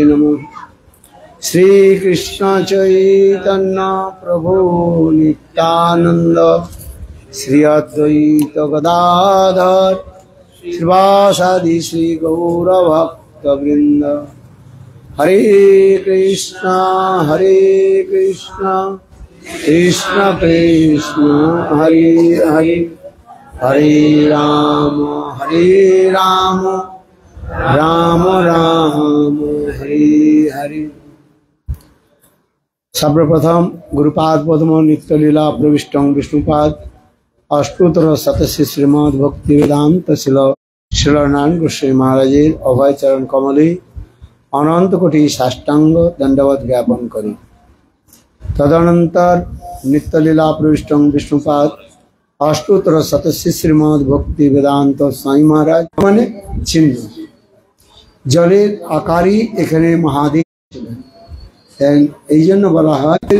नमः। श्री कृष्ण चैतन्य प्रभु नित्यानंद श्री अद्वैत गदाधर श्रीवासादि श्री गौर भक्त वृंद। हरे कृष्ण कृष्ण कृष्ण हरे हरे, हरे राम राम राम हरे हरे। सर्वप्रथम गुरुपाद पद्म नित्य लीला प्रविष्ट विष्णुपाद अष्टोत्तर शतस्य श्रीमद् भक्ति वेदांत श्रील नारायण गोस्वामी महाराजेर अभय चरण कमले अनंत कोटि साष्टांग दंडवत ज्ञापन करी। तदनंतर नित्य लीला प्रविष्ट विष्णुपाद अष्टोत्तर शतस्य श्रीमद् भक्ति वेदांत स्वामी महाराज माने चिन्ह जलेर आकारी एखाने महादेव এই জন্য বলা হয়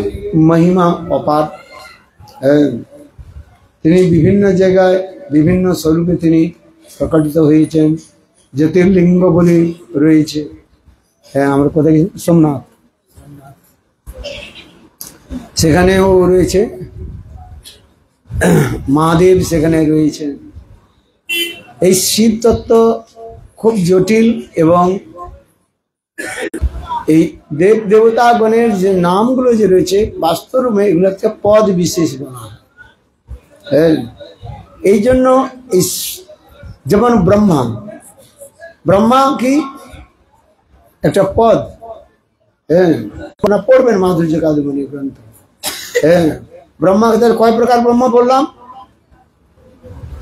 মহিমা অপার। তিনি বিভিন্ন জায়গায় বিভিন্ন স্বরূপে তিনি প্রকটিত হয়েছেন। জ্যোতির্লিঙ্গ বলে রয়েছে। হ্যাঁ, আমরা কোথায় সোমনাথ, সেখানেও রয়েছে মহাদেব, সেখানে রয়েছেন। এই শিব তত্ত্ব খুব জটিল এবং এই দেব দেবতাগণের যে নামগুলো যে রয়েছে বাস্তবে এগুলোকে পদ বিশেষ বলা হয়। হ্যাঁ, এই জন্য যেমন ব্রহ্মা কি একটা পদ। হ্যাঁ, আপনারা পড়বেন মাধুর্য কাদম্বরী গ্রন্থ। হ্যাঁ, ব্রহ্মা কয় প্রকার ব্রহ্ম বললাম?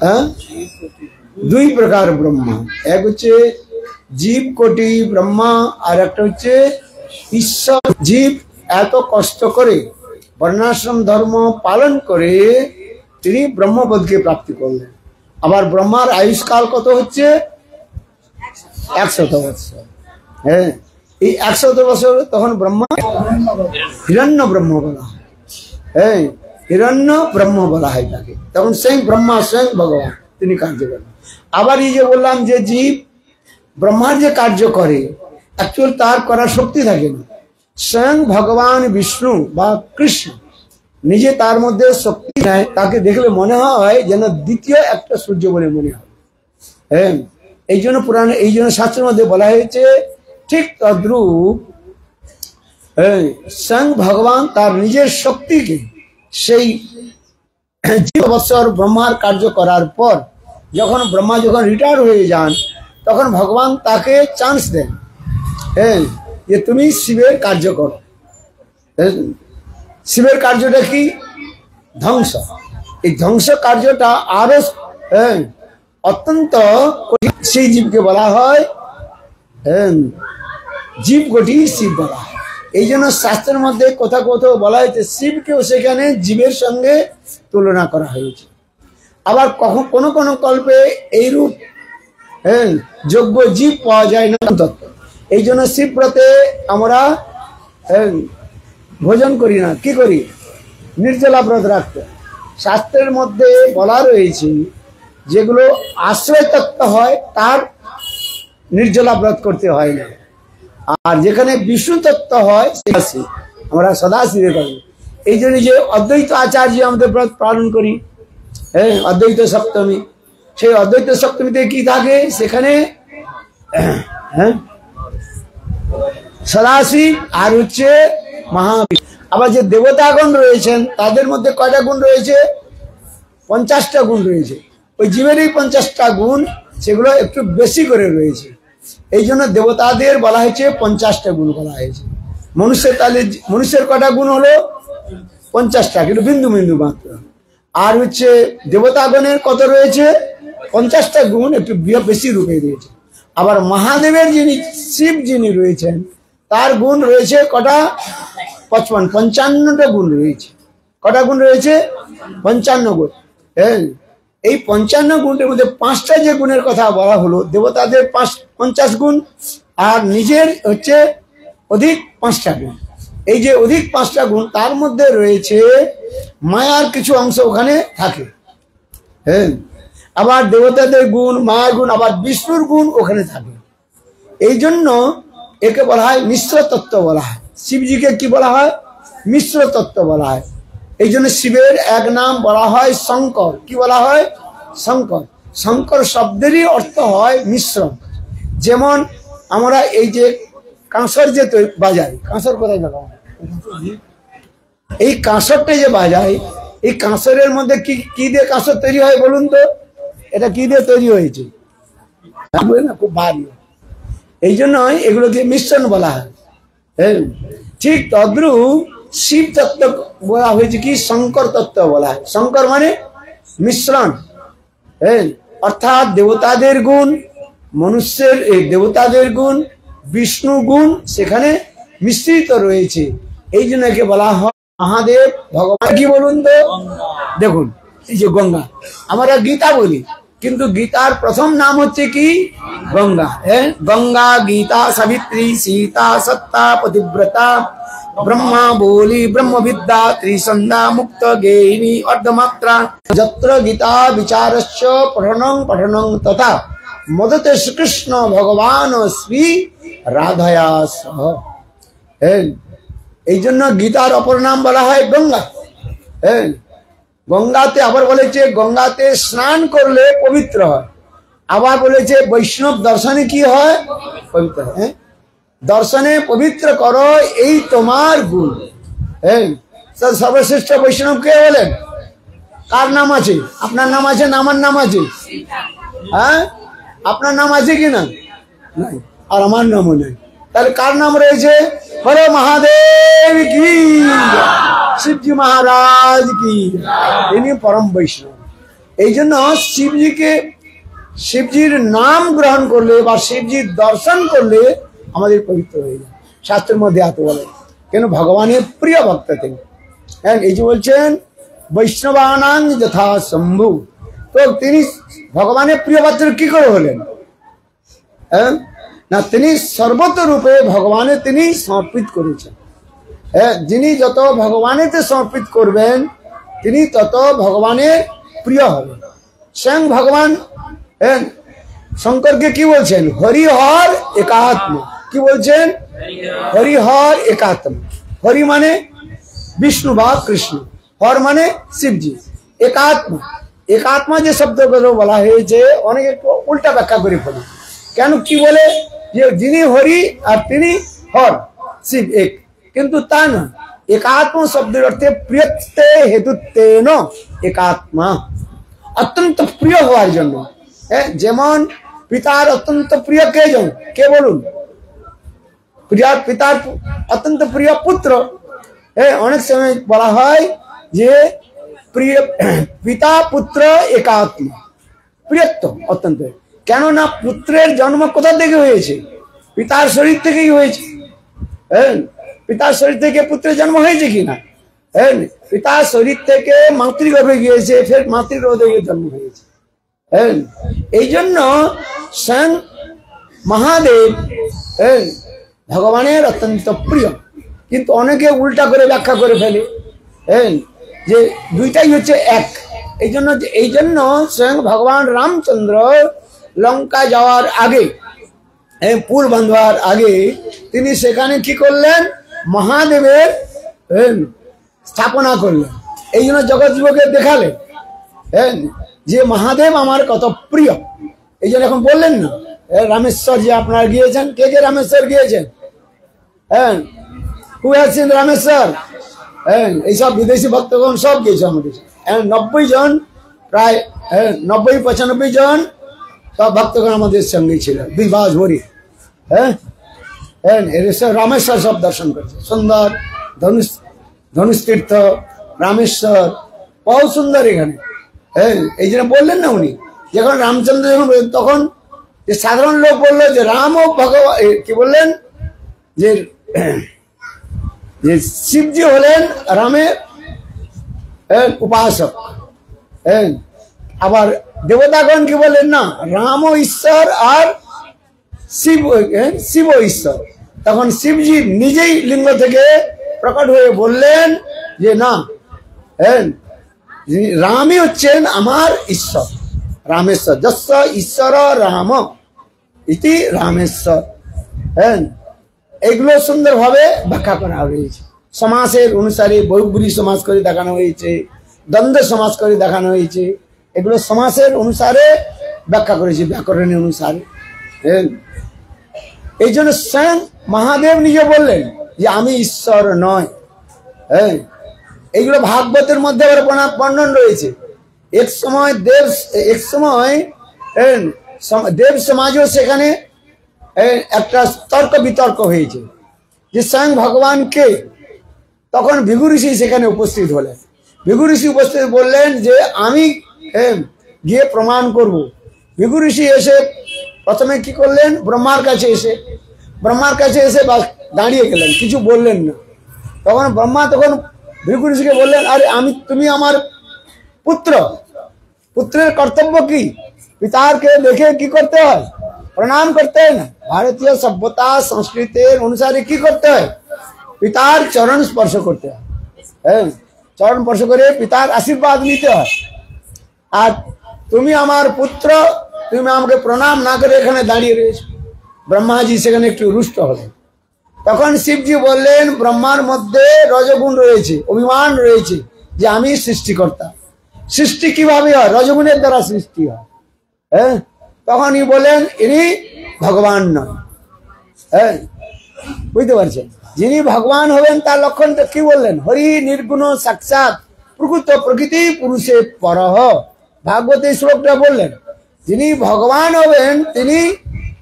হ্যাঁ, দুই প্রকার ব্রহ্মা। এক হচ্ছে জীব কোটি ব্রহ্মা, আর একটা হচ্ছে ঈশ্বর। জীব এত কষ্ট করে বর্ণাশ্রম ধর্ম পালন করে তিনি ব্রহ্মপদকে প্রাপ্তি করলেন। আবার ব্রহ্মার আয়ুষ্কাল কত হচ্ছে? 100 বছর। হ্যাঁ, এই 100 বছর তখন ব্রহ্মা হিরণ্য ব্রহ্ম বলা হয়। হ্যাঁ, হিরণ্য ব্রহ্ম বলা হয় তাকে। তখন স্বয়ং ব্রহ্মা, স্বয়ং ভগবান তিনি কার্য করেন। আবার এই যে বললাম যে জীব ব্রহ্মার যে কার্য করে অ্যাকচুয়াল তার করার শক্তি থাকে না। স্বয়ং ভগবান বিষ্ণু বা কৃষ্ণ নিজে তার মধ্যে শক্তি নেয়। তাকে দেখলে মনে হয় যেন দ্বিতীয় একটা সূর্য বলে মনে হয়। হ্যাঁ, এই জন্য পুরাণ, এই জন্য শাস্ত্রের মধ্যে বলা হয়েছে ঠিক তদ্রূপ স্বয়ং ভগবান তার নিজের শক্তিকে সেই বৎসর ব্রহ্মার কার্য করার পর যখন ব্রহ্মা যখন রিটায়ার হয়ে যান তখন ভগবান তাকে চান্স দেন। হ্যাঁ, যে তুমি শিবের কার্য করো। শিবের কার্যটা কি? ধ্বংস। এই ধ্বংস কার্যটা আরো অত্যন্ত কঠিন। সেই জীবকে বলা হয় জীব কোটি শিব বলা হয়। এই জন্য শাস্ত্রের মধ্যে কোথাও কোথাও বলা হয়েছে শিবকেও সেখানে জীবের সঙ্গে তুলনা করা হয়েছে। আবার কোনো কোনো কল্পে এইরূপ যোগ্য জীব পাওয়া যায় না তত্ত্ব। এই জন্য শিব ব্রতে আমরা ভোজন করি না, কি করি? নির্জলা ব্রত রাখতে। শাস্ত্রের মধ্যে বলা রয়েছে যেগুলো আশ্রয় তত্ত্ব হয় তার নির্জলা ব্রত করতে হয় না, আর যেখানে বিষ্ণু তত্ত্ব হয় আমরা সদাশিবে করি। এই জন্য যে অদ্বৈত আচার্য আমাদের ব্রত পালন করি, হ্যাঁ, অদ্বৈত সপ্তমী। সেই অদ্বৈত সপ্তমীতে কি থাকে? সেখানে সদাশিব আর হচ্ছে মহাবিষ্ণু। আবার যে দেবতাগণ রয়েছেন তাদের মধ্যে কয়টা গুণ রয়েছে? 50টা গুণ রয়েছে। ওই জীবেরই 50টা গুণ, সেগুলো একটু বেশি করে রয়েছে। এই জন্য দেবতাদের বলা হয়েছে 50টা গুণ বলা হয়েছে। মনুষ্যের তাহলে মনুষ্যের কটা গুণ হলো? 50টা, কিন্তু বিন্দু বিন্দু মাত্র। আর হচ্ছে দেবতাগণের কত রয়েছে? 50টা গুণ, একটু বেশি রূপে রয়েছে। আবার মহাদেবের যিনি শিব যিনি রয়েছেন তার গুণ রয়েছে কটা? 55টা গুণ রয়েছে। কটা গুণ রয়েছে? 55 গুণ। হ্যাঁ, এই 55 গুণের মধ্যে 5টা যে গুণের কথা বলা হলো, দেবতাদের 50 গুণ, আর নিজের হচ্ছে অধিক 5টা গুণ। এই যে অধিক 5টা গুণ তার মধ্যে রয়েছে মায়ার কিছু অংশ ওখানে থাকে। হ্যাঁ, আবার দেবতাদের গুণ, মায়ার গুণ, আবার বিষ্ণুর গুণ ওখানে থাকে। এই জন্য একে বলা হয় মিশ্র তত্ত্ব বলা হয়। শিবজিকে কি বলা হয়? মিশ্র তত্ত্ব বলা হয়। এই জন্য শিবের এক নাম বলা হয় শঙ্কর। কি বলা হয়? শঙ্কর। শঙ্কর শব্দেরই অর্থ হয় মিশ্রণ। যেমন আমরা এই যে কাঁসর যে বাজাই, কাঁসর কোথায় দেখা হয়? এই কাঁসরটা যে বাজাই, এই কাঁসরের মধ্যে কি কি দিয়ে কাঁসর তৈরি হয় বলুন তো? এটা কি দিয়ে তৈরি হয়েছে? না, খুব ভারী। এই জন্যই এগুলোকে মিশ্রণ বলা হয়। ঠিক তদ্রূপ শিব তত্ত্ব বলা হয়েছে কি শঙ্কর তত্ত্ব বলা হয়। শঙ্কর মানে মিশ্রণ। অর্থাৎ দেবতাদের গুণ, মনুষ্যের এই দেবতাদের গুণ, বিষ্ণু গুণ সেখানে মিশ্রিত রয়েছে। এই জন্য একে বলা হয় মহাদেব ভগবান। কি বলুন তো? দেখুন এই যে গঙ্গা, আমরা গীতা বলি, কিন্তু গীতার প্রথম নাম হচ্ছে কি? গঙ্গা। গঙ্গা, গীতা, সাবিত্রী, সীতা, সত্তা, পতিব্রতা, ব্রহ্মা, বলি, ব্রহ্মবিদ্যা, ত্রিসন্ধ্যা, মুক্ত, গেহিনী, অর্ধমাত্রা, যত্র গীতা বিচারস্য পঠনং পঠনং তথা মদতে শ্রীকৃষ্ণ ভগবান শ্রী রাধয়া সহ। এই জন্য গীতার অপর নাম বলা হয় গঙ্গা। গঙ্গাতে আবার বলেছে গঙ্গাতে স্নান করলে পবিত্র হয়। আবার বলেছে বৈষ্ণব দর্শনে কি হয়? পবিত্র হয়। দর্শনে পবিত্র করো এই তোমার গুণ। সর্বশ্রেষ্ঠ বৈষ্ণব কে বলেন? কার নাম আছে? আপনার নাম আছে না আমার নাম আছে? হ্যাঁ, আপনার নাম আছে কি না? নাই। আর আমার নামও নেই। তাহলে কার নাম রয়েছে? বলো মহাদেব কি, শিবজি মহারাজ কি। ইনি পরম বৈষ্ণব। এই জন্য শিবজির নাম গ্রহণ করলে বা শিবজির দর্শন করলে আমাদের পবিত্র হয়ে যায়। শাস্ত্রের মধ্যে এত বলে কেন? ভগবানের প্রিয় ভক্ত তিনি। হ্যাঁ, এই যে বলছেন বৈষ্ণবানাং যথা শম্ভু। তো তিনি ভগবানের প্রিয় ভক্ত কি করে হলেন? হ্যাঁ না, তিনি সর্বত রূপে ভগবানে তিনি সমর্পিত করেছেন। যিনি যত ভগবানেতে সমর্পিত করবেন তিনি তত ভগবানের প্রিয় হবেন। স্বয়ং ভগবান শঙ্করকে কি বলছেন? হরিহর একাত্ম। কি বলছেন? হরিহর একাত্ম। হরি মানে বিষ্ণু বা কৃষ্ণ, হর মানে শিবজি, একাত্মা। একাত্মা যে শব্দগুলো বলা হয়েছে অনেকে উল্টা ব্যাখ্যা করে ফেলে। কেন? কি বলে যে যিনি হরি আর তিনি হর, শিব এক, কিন্তু তা না। একাত্ম শব্দের অর্থে প্রিয়ত্বে হেতুত্বেন একাত্মা, অত্যন্ত প্রিয় হওয়ার জন্য। যেমন পিতার অত্যন্ত প্রিয় কে বলুন? পিতার অত্যন্ত প্রিয় পুত্র। অনেক সময় বলা হয় যে প্রিয় পিতা পুত্র একাত্মা, প্রিয়ত্ব অত্যন্ত। কেননা পুত্রের জন্ম কোথা থেকে হয়েছে? পিতার শরীর থেকেই হয়েছে। পিতার শরীর থেকে পুত্রের জন্ম হয়েছে কিনা? পিতার শরীর থেকে মাতৃগর্ভে গিয়েছে, ফের মাতৃগর্ভ থেকে জন্ম হয়েছে। এই জন্য স্বয়ং মহাদেব ভগবানের অত্যন্ত প্রিয়। কিন্তু অনেকে উল্টা করে ব্যাখ্যা করে ফেলে যে দুইটাই হচ্ছে এক। এই জন্য স্বয়ং ভগবান রামচন্দ্র লঙ্কা যাওয়ার আগে, পুল বাঁধবার আগে তিনি সেখানে কি করলেন? মহাদেবের স্থাপনা করলেন। এই জন্য জগৎ জীবকে দেখালেন যে মহাদেব আমার কত প্রিয়। এই জন্য এখন বললেন না রামেশ্বর যে আপনারা গিয়েছেন, কে কে রামেশ্বর গিয়েছেন? Who has seen Rameshwar? এইসব বিদেশি ভক্তগণ সব গিয়েছে আমাদের। 90 জন, প্রায় 90-95 জন সব ভক্তগণ আমাদের সঙ্গে ছিল, বিবাস ভরি। রামেশ্বর সব দর্শন করেছে। সুন্দর ধনুষ তীর্থ, রামেশ্বর, বহু সুন্দর এখানে। এই জন্য বললেন না উনি যখন রামচন্দ্র যখন তখন যে সাধারণ লোক বললো যে রাম ও ভগবান, কি বললেন যে শিবজি হলেন রামের উপাসক। আবার দেবতাগণ কি বললেন? না, রাম ও ঈশ্বর আর শিব ও ঈশ্বর। তখন শিবজি নিজেই লিঙ্গ থেকে প্রকট হয়ে বললেন যে না, রামই হচ্ছেন আমার ঈশ্বর, রামেশ্বর। যস্য ঈশ্বর রাম ইতি রামেশ্বর। এগুলো সুন্দরভাবে ব্যাখ্যা করা হয়েছে। সমাসের অনুসারে বহুব্রী সমাস করে দেখানো হয়েছে, দ্বন্দ্ব সমাস করে দেখানো হয়েছে। এগুলো সমাসের অনুসারে ব্যাখ্যা করেছে, ব্যাকরণের অনুসারে। এই জন্য স্বয়ং মহাদেব নিজে বললেন যে আমি ঈশ্বর নয়। হ্যাঁ, এইগুলো ভাগবতের মধ্যে আবার বর্ণন রয়েছে। এক সময় দেব সমাজও সেখানে একটা তর্ক বিতর্ক হয়েছে যে স্বয়ং ভগবান কে। তখন ভৃগু ঋষি সেখানে উপস্থিত হলেন। ভৃগু ঋষি উপস্থিত বললেন যে আমি গিয়ে প্রমাণ করব। ভৃগু ঋষি এসে প্রথমে কি করলেন, ব্রহ্মার কাছে এসে দাঁড়িয়ে গেলেন, কিছু বললেন না। তখন ব্রহ্মা ভৃগু ঋষিকে বললেন, আরে তুমি আমার পুত্র, পুত্রের কর্তব্য কি? পিতাকে দেখে কি করতে হয়? প্রণাম করতে হয় না? ভারতীয় সভ্যতা সংস্কৃতির অনুসারে কি করতে হয়? পিতার চরণ স্পর্শ করতে হয়। হ্যাঁ, চরণ স্পর্শ করে পিতার আশীর্বাদ নিতে হয়। আর তুমি আমার পুত্র, তুমি আমাকে প্রণাম না করে এখানে দাঁড়িয়ে রয়েছো। ব্রহ্মাজি সেখানে একটু রুষ্ট হলেন। তখন শিবজি বললেন, ব্রহ্মার মধ্যে রজগুণ রয়েছে, অভিমান রয়েছে যে আমি সৃষ্টিকর্তা। সৃষ্টি কিভাবে হয়? রজগুণের দ্বারা সৃষ্টি হয়। হ্যাঁ, তখনই বলেন ইনি ভগবান নয়। হ্যাঁ, বুঝতে পারছেন? যিনি ভগবান হবেন তার লক্ষণটা কি বললেন? হরি নির্গুণ সাক্ষাৎ প্রকৃত প্রকৃতি পুরুষে পরহ। ভাগবতী শ্লোকটা বললেন, যিনি ভগবান হবেন তিনি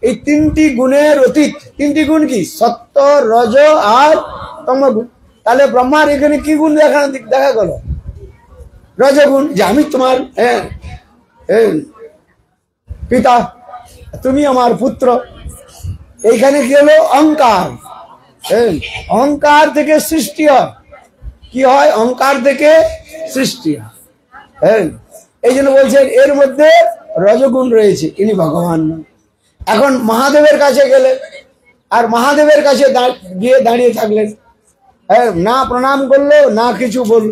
এই তিনটি গুণের অতীত। তিনটি গুণ কি? সত্য, রজ আর তমগুণ। তাহলে ব্রহ্মার এখানে কি গুণ দেখা গেল? রজগুণ, যে আমি তোমার পিতা, তুমি আমার পুত্র। এইখানে কি হলো? অহংকার। অহংকার থেকে সৃষ্টি হয়। কি হয়? অহংকার থেকে সৃষ্টি হয়। এই জন্য বলছেন এর মধ্যে রজগুণ রয়েছে, ইনি ভগবান নয়। এখন মহাদেবের কাছে গেলেন, আর মহাদেবের কাছে গিয়ে দাঁড়িয়ে থাকলেন। না প্রণাম করলো, না কিছু বলল।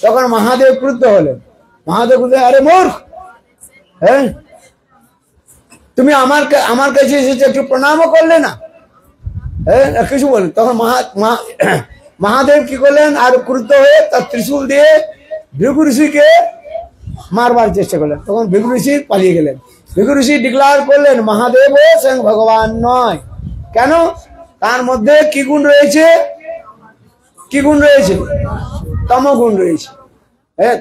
তখন মহাদেব ক্রুদ্ধ হলেন। মহাদেব ক্রুদ্ধ, আরে মূর্খ, হ্যাঁ তুমি আমার কাছে এসেছে, একটু প্রণামও করলে না, হ্যাঁ কিছু বলেন। তখন মহাদেব কি করলেন? আর ক্রুদ্ধ হয়ে তার ত্রিশূল দিয়ে ভৃগু ঋষিকে মারবার চেষ্টা করলেন। তখন ভৃগু ঋষি পালিয়ে গেলেন। ভৃগু ঋষি ডিক্লার করলেন মহাদেব স্বয়ং ভগবান নয়। কেন? তার মধ্যে কি গুণ রয়েছে? কি গুণ রয়েছে? তমগুণ রয়েছে।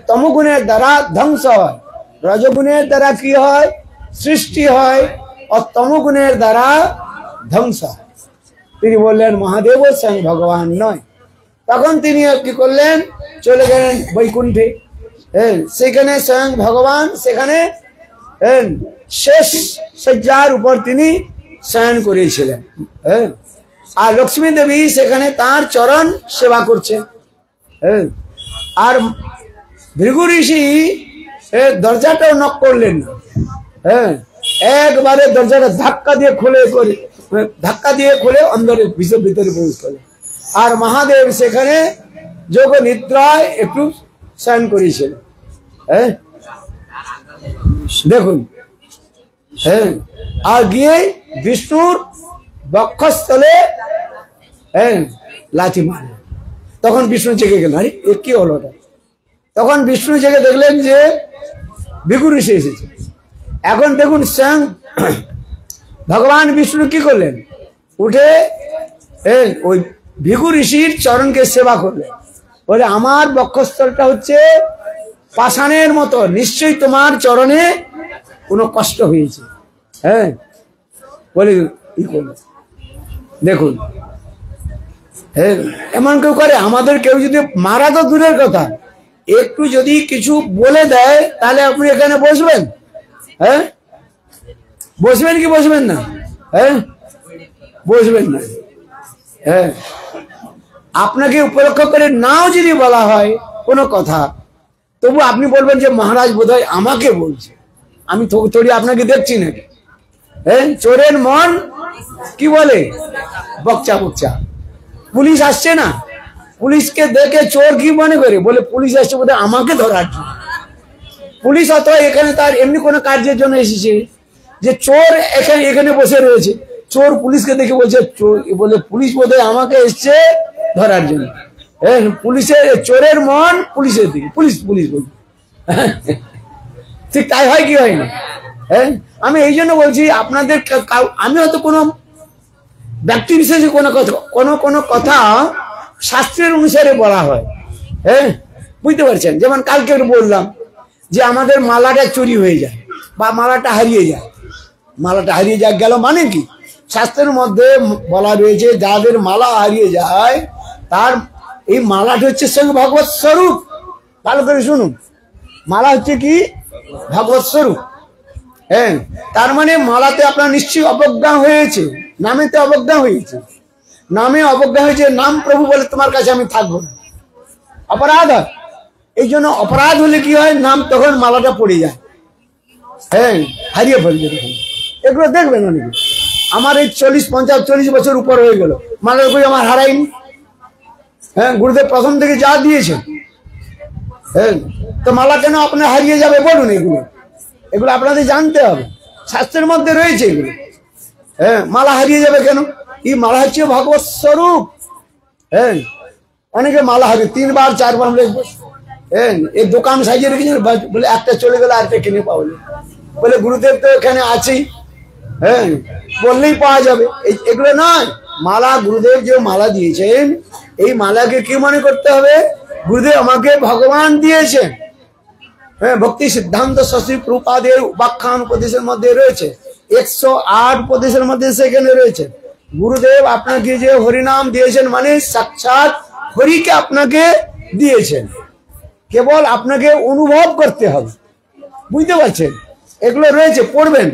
তমগুণের দ্বারা ধ্বংস হয়, রজগুণের দ্বারা কি হয়? সৃষ্টি হয়, আর তমগুণের দ্বারা ধ্বংস হয়। তিনি বললেন মহাদেব স্বয়ং ভগবান নয়। তখন তিনি কি করলেন? চলে গেলেন বৈকুণ্ঠে। সেখানে স্বয়ং ভগবান সেখানে শেষ শয্যার উপর তিনি শয়ন করেছিলেন। আর লক্ষ্মী দেবী সেখানে তার চরণ সেবা করছে। আর ভৃগু ঋষি দরজাটাও নক করলেন না। একবারে দরজাটা ধাক্কা দিয়ে খুলে অন্দরে ভিতরে প্রবেশ করলেন। আর মহাদেব সেখানে যোগ নিদ্রায় একটু শয়ন করেছিলেন। দেখুন, আর গিয়ে বিষ্ণুর বক্ষস্থলে লাথি মারলেন। তখন বিষ্ণু জেগে গেলেন, আরে এ কি হলো? তখন বিষ্ণু জেগে দেখলেন যে ভৃগু ঋষি এসেছে। এখন দেখুন স্বয়ং ভগবান বিষ্ণু কি করলেন? উঠে ওই ভৃগু ঋষির চরণকে সেবা করলেন। বলে আমার বক্ষস্থলটা হচ্ছে পাষাণের মতো, নিশ্চয়ই তোমার চরণে কোনো কষ্ট হয়েছে। বলে কি করলেন? দেখুন, এমন কেউ করে? আমাদের কেউ যদি মারা তো দূরের কথা, একটু যদি কিছু বলে দেয় তাহলে আপনি এখানে বসবেন? বসবেন কি বসবেন না? বসবেন না। আপনাকে উপলক্ষ করে নাও যদি বলা হয় কোনো কথা, তবু আপনি বলবেন যে মহারাজ বোধহয় আমাকে বলছে, আমি থোড়ি আপনাকে দেখছি নাকি। চোরের মন কি বলে? বকচা বকচা। পুলিশ আসছে না, পুলিশকে দেখে চোর কি মনে করে? বলে পুলিশ আসছে বোধহয় আমাকে ধরার জন্য। পুলিশ অথবা এখানে তার এমনি কোনো কার্যের জন্য এসেছে যে চোর এখানে বসে রয়েছে, চোর পুলিশকে দেখে বলছে চোর, বলে পুলিশ বোধহয় আমাকে এসছে ধরার জন্য। পুলিশের চোরের মন পুলিশের দিকে, পুলিশ পুলিশ বলছে। ঠিক তাই হয় কি হয় না? হ্যাঁ, আমি এই জন্য বলছি আপনাদের, আমি হয়তো কোনো ব্যক্তি বিশেষে কোনো কথা শাস্ত্রের অনুসারে বলা হয়, হ্যাঁ, বুঝতে পারছেন? যেমন কালকে বললাম যে আমাদের মালাটা চুরি হয়ে যায় বা মালাটা হারিয়ে যায়, মালাটা হারিয়ে যায় গেল মানে কি? শাস্ত্রের মধ্যে বলা রয়েছে যাদের মালা হারিয়ে যায় তার এই মালাটা হচ্ছে সঙ্গে ভগবত স্বরূপ। ভালো করে শুনুন, মালা হচ্ছে কি? ভগবত স্বরূপ। হ্যাঁ, তার মানে মালাতে আপনার নিশ্চয়ই অবজ্ঞা হয়েছে, নামেতে অবজ্ঞা হয়েছে, নামে অবজ্ঞা হয়েছে। নাম প্রভু বলে তোমার কাছে আমি থাকবো না, অপরাধ হয়। এই জন্য অপরাধ হলে কি হয়? নাম তখন মালাটা পড়ে যায়, হ্যাঁ, হারিয়ে ফেলবে। এগুলো দেখবেন অনেকে, আমার এই 40 বছর উপর হয়ে গেল, মালার বই আমার হারাইনি। হ্যাঁ, গুরুদেব প্রথম থেকে যা দিয়েছেন, হ্যাঁ, তো মালা কেন আপনার হারিয়ে যাবে বলুন? এগুলো আপনাদের জানতে হবে, শাস্ত্রের মধ্যে রয়েছে এগুলো। হ্যাঁ, মালা হারিয়ে যাবে কেন? এই মালা হচ্ছে ভগবত স্বরূপ। হ্যাঁ, অনেকে মালা হারিয়ে 3 বার 4 বার লিখবে। হ্যাঁ, এই দোকান সাজিয়ে রেখেছেন, বলে একটা চলে গেলে আরেকটা কিনে পাওয়া যায়, বলে গুরুদেব তো এখানে আছেই, হ্যাঁ, বললেই পাওয়া যাবে। এগুলো নয়, মালা গুরুদেব যে মালা দিয়েছেন, এই মালাকে কি মনে করতে হবে? গুরুদেব আমাকে ভগবান দিয়েছেন। হ্যাঁ, ভক্তি সিদ্ধান্ত শশী প্রভুপাদের উপাখ্যান উপদেশের মধ্যে রয়েছে, 108 উপদেশের মধ্যে সেখানে রয়েছে গুরুদেব আপনাকে যে হরিনাম দিয়েছেন মানে সাক্ষাৎ হরিকে আপনাকে দিয়েছেন, কেবল আপনাকে অনুভব করতে হবে। বুঝতে পারছেন? এগুলো রয়েছে, পড়বেন।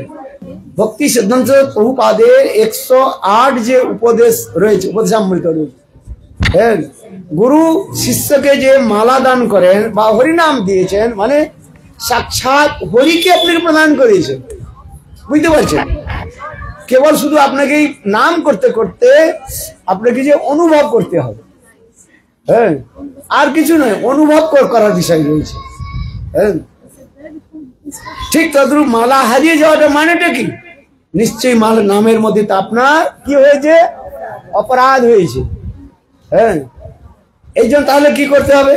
ভক্তি সিদ্ধান্ত প্রভুপাদের 108 যে উপদেশ রয়েছে, উপদেশামৃত রয়েছে। হ্যাঁ, গুরু শিষ্যকে যে মালা দান করেন বা হরিনাম দিয়েছেন মানে সাক্ষাৎ হরিকে আপনাকে প্রদান করেছেন। বুঝতে পারছেন? কেবল শুধু আপনাকে নাম করতে করতে আপনাকে যে অনুভব করতে হবে, হ্যাঁ, আর কিছু নয়, অনুভব করার বিষয় রয়েছে। হ্যাঁ, ঠিক তদ্রূপ মালা হারিয়ে যাওয়াটা মানেটা কি? নিশ্চয়ই মালা নামের মধ্যে তা আপনার কি হয়েছে? অপরাধ হয়েছে। হ্যাঁ, এই জন্য তাহলে কি করতে হবে?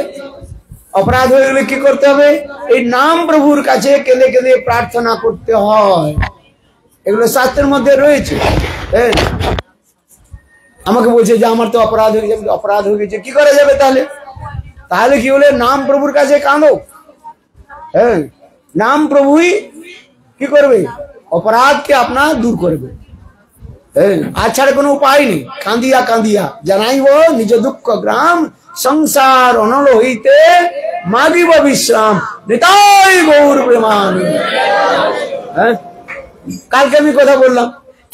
অপরাধ হয়ে গেলে কি করতে হবে? এই নাম প্রভুর কাছে কেঁদে কেঁদে প্রার্থনা করতে হয়। এগুলো শাস্ত্রের মধ্যে রয়েছে। হ্যাঁ, আমাকে বলছে যে আমার তো অপরাধ হয়ে গেছে, অপরাধ হয়ে গেছে, কি করা যাবে তাহলে? তাহলে কি হলে নাম প্রভুর কাছে কাঁদো। হ্যাঁ, নাম প্রভুই কি করবে? অপরাধকে আপনার দূর করবে। হ্যাঁ, আর ছাড়া কোনো উপায় নেই। কাঁদিয়া কাঁদিয়া জানাইব নিজ দুঃখ গ্রাম, সংসার অনল হইতে মাগিব বিশ্রাম, নিতাই গৌর প্রেমানন্দ। হ্যাঁ, কালকে আমি কথা বললাম,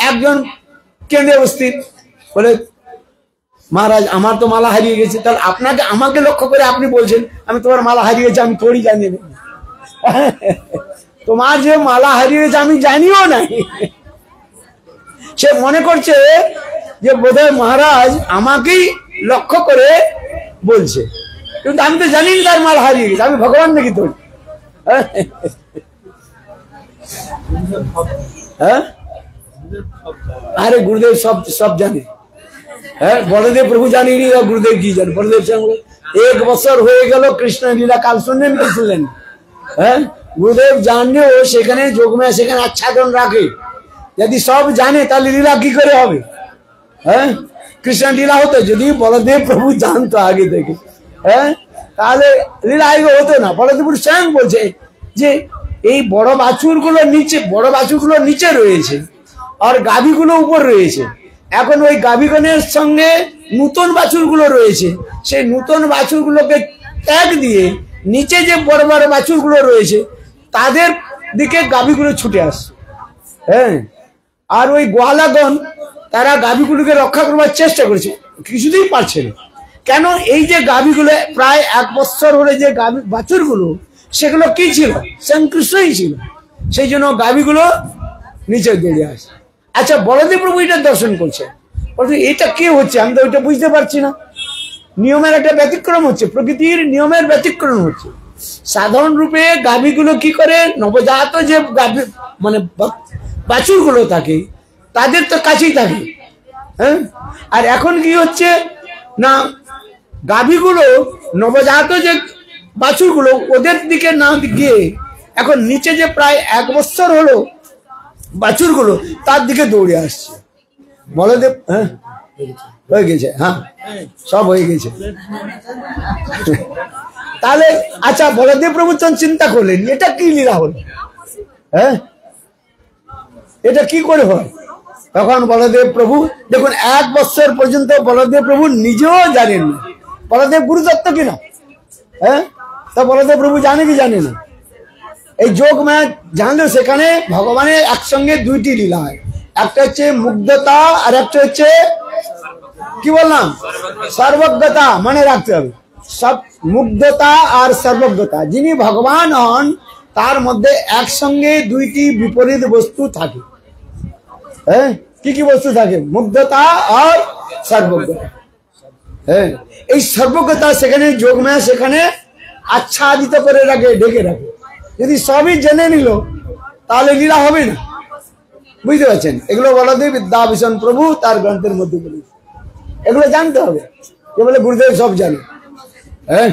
একজন কেঁদে উপস্থিত বলে মহারাজ আমার তো মালা হারিয়ে গেছে। তাহলে আপনাকে আমাকে লক্ষ্য করে আপনি বলছেন আমি তোমার মালা হারিয়েছে, আমি থোড়ি জানি না। তোমার যে মালা হারিয়েছে আমি জানিও নাই। সে মনে করছে যে বোধহয় মহারাজ আমাকেই লক্ষ্য করে বলছে, কিন্তু আমি তো জানি না তার মালা হারিয়ে গেছে। আমি ভগবান নাকি তোর? হ্যাঁ, আরে গুরুদেব সব জানে। হ্যাঁ, বলদেব প্রভু জানিনি, গুরুদেব কি জানে? বলদেব সঙ্গে 1 বছর হয়ে গেল কৃষ্ণ লীলা, কাল শুনলেন কি শুনলেন? হ্যাঁ, গুরুদেব জানলেও সেখানে যোগমায়া সেখানে আচ্ছাদন রাখে। যদি সব জানে তাহলে লীলা কি করে হবে? হ্যাঁ, কৃষ্ণ লীলা হতো যদি বলদেব প্রভু জানতো আগে থেকে, হ্যাঁ, তাহলে লীলা আগে হতো না। বলদেব স্বয়ং বলছে যে এই বড় বাছুরগুলো নিচে রয়েছে আর গাভীগুলো উপর রয়েছে। এখন ওই গাভীগণের সঙ্গে নূতন বাছুরগুলো রয়েছে, সেই নূতন বাছুরগুলোকে ত্যাগ দিয়ে নিচে যে বড় বড় বাছুরগুলো রয়েছে তাদের দিকে গাভীগুলো ছুটে আসছে। হ্যাঁ, আর ওই গোয়ালাগণ তারা গাভীগুলোকে রক্ষা করবার চেষ্টা করেছে, কিছুতেই পারছে না। কেন? এই যে গাভীগুলো প্রায় 1 বছর হলে যে গাভী বাছুরগুলো সেগুলো কি ছিল? শ্রীকৃষ্ণই ছিল। সেই জন্য গাভীগুলো নিচে দাঁড়িয়ে আসে। আচ্ছা, বলদেব প্রভু এটা দর্শন করছে, বলছে এটা কি হচ্ছে? আমি তো ওইটা বুঝতে পারছি না। নিয়মের একটা ব্যতিক্রম হচ্ছে, প্রকৃতির নিয়মের ব্যতিক্রম হচ্ছে। সাধারণ রূপে গাভীগুলো কি করে? নবজাত যে গাভী মানে বাছুরগুলো থাকে তাদের তো কাছেই থাকে। হ্যাঁ, আর এখন কি হচ্ছে না, গাভীগুলো নবজাত যে বাছুরগুলো ওদের দিকে না গিয়ে এখন নিচে যে প্রায় 1 বছর হলো বাছুরগুলো তার দিকে দৌড়ে আসছে। বলদেব হ্যাঁ হয়ে গেছে, হ্যাঁ সব হয়ে গেছে। তাহলে আচ্ছা, বলদেব প্রভু চিন্তা করলেন এটা কি লীলা হল, হ্যাঁ এটা কি করে হয়? তখন বলদেব প্রভু দেখুন 1 বছর পর্যন্ত বলদেব প্রভু নিজেও জানেন না বলদেব গুরুতত্ত্ব কিনা। হ্যাঁ, তা বলদেব প্রভু জানে কি জানে না? এই যোগ মায়া জানলেও সেখানে ভগবানের একসঙ্গে 2টি লীলা হয়, একটা হচ্ছে মুগ্ধতা আর একটা হচ্ছে কি বললাম সর্বজ্ঞতা। মনে রাখতে হবে, সব মুগ্ধতা আর সর্বজ্ঞতা। যিনি ভগবান হন তার মধ্যে একসঙ্গে 2টি বিপরীত বস্তু থাকে। হ্যাঁ, কি কি বস্তু থাকে? মুগ্ধতা আর সর্বজ্ঞতা। হ্যাঁ, এই সর্বজ্ঞতা সেখানে যোগমায়া সেখানে আচ্ছাদিত করে রাখে, ঢেকে রাখে। যদি সবই জেনে নিল তাহলে লীলা হবে না, বুঝতে পারছেন? এগুলো বলদেব বিদ্যাভূষণ প্রভু তার গ্রন্থের মধ্যে বলেছে, এগুলো জানতে হবে। যে বলে গুরুদেব সব জানে, হ্যাঁ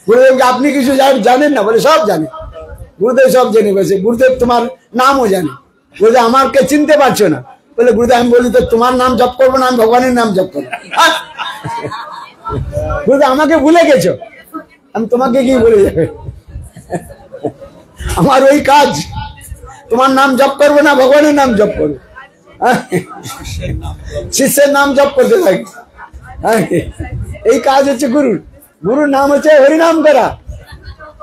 গুরুদেবকে আপনি কিছু জানেন না? বলে সব জানে, গুরুদেব সব জেনে গেছে। গুরুদেব তোমার নামও জানে। বলছে আমাকে চিনতে পারছো না? বলে গুরুদেব আমি বলি তো তোমার নাম জপ করবো না, আমি ভগবানের নাম জপ করবো। গুরুদেব আমাকে ভুলে গেছো, আমি তোমাকে কি বলে যাবে? আমার ওই কাজ, তোমার নাম জপ করবো না, ভগবানের নাম জপ করবো, শিষ্যের নাম জপ করতে থাকি। এই কাজ হচ্ছে গুরুর। গুরুর নাম হচ্ছে হরিনাম করা।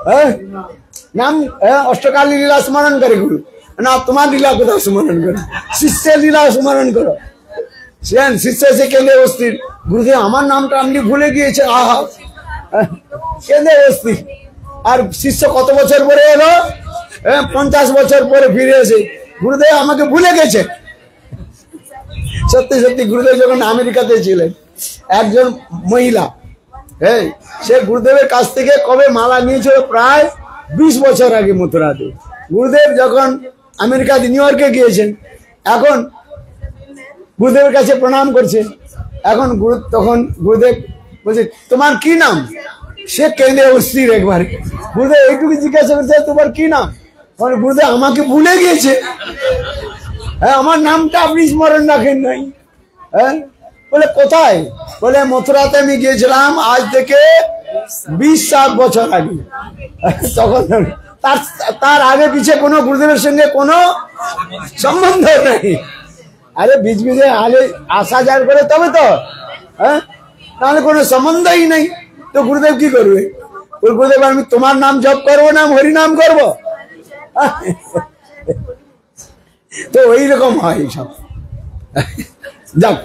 হ্যাঁ, নাম অষ্টকালী লীলা স্মরণ করে গুরু না, তোমার লীলা কোথাও স্মরণ করো, শিষ্যের লীলা স্মরণ করো। শিষ্য এসে কেঁদে অস্থির, গুরুদেব আমার নামটা আপনি ভুলে গিয়েছে। আহা, কেঁদে অস্থির। আর শিষ্য কত বছর পরে এলো? 50 বছর পরে ফিরে এসে গুরুদেব আমাকে ভুলে গেছে। সত্যি সত্যি গুরুদেব যখন আমেরিকাতে ছিলেন, একজন মহিলা, হ্যাঁ সে গুরুদেবের কাছ থেকে কবে মালা নিয়েছিল? প্রায় 20 বছর আগে মথুরাতে। গুরুদেব যখন আমেরিকাতে নিউ ইয়র্কে গিয়েছেন, এখন গুরুদেবের কাছে প্রণাম করছে। এখন তখন গুরুদেব বলছে তোমার কি নাম? সে কেঁদে অস্থির একবার। গুরুদেব এইটুকু জিজ্ঞাসা করছে তোমার কি নাম? গুরুদেব আমাকে ভুলে গিয়েছে। হ্যাঁ, আমার নামটা আপনি স্মরণ রাখেন নাই। হ্যাঁ, বলে কোথায়? বলে মথুরাতে আমি গিয়েছিলাম আজ থেকে 20 বছর আগে। তখন তার আগে পিছে কোনো গুরুদেবের সঙ্গে কোনো সম্বন্ধ নেই। আরে বীজ বীজে আলে আসা যার করে তবে তো, হ্যাঁ তাহলে কোনো সম্বন্ধই নেই। তো গুরুদেব কি করবে? গুরুদেব আমি তোমার নাম জপ করবো না, হরি নাম করবো? তো ওই রকম হয় সব। যাক,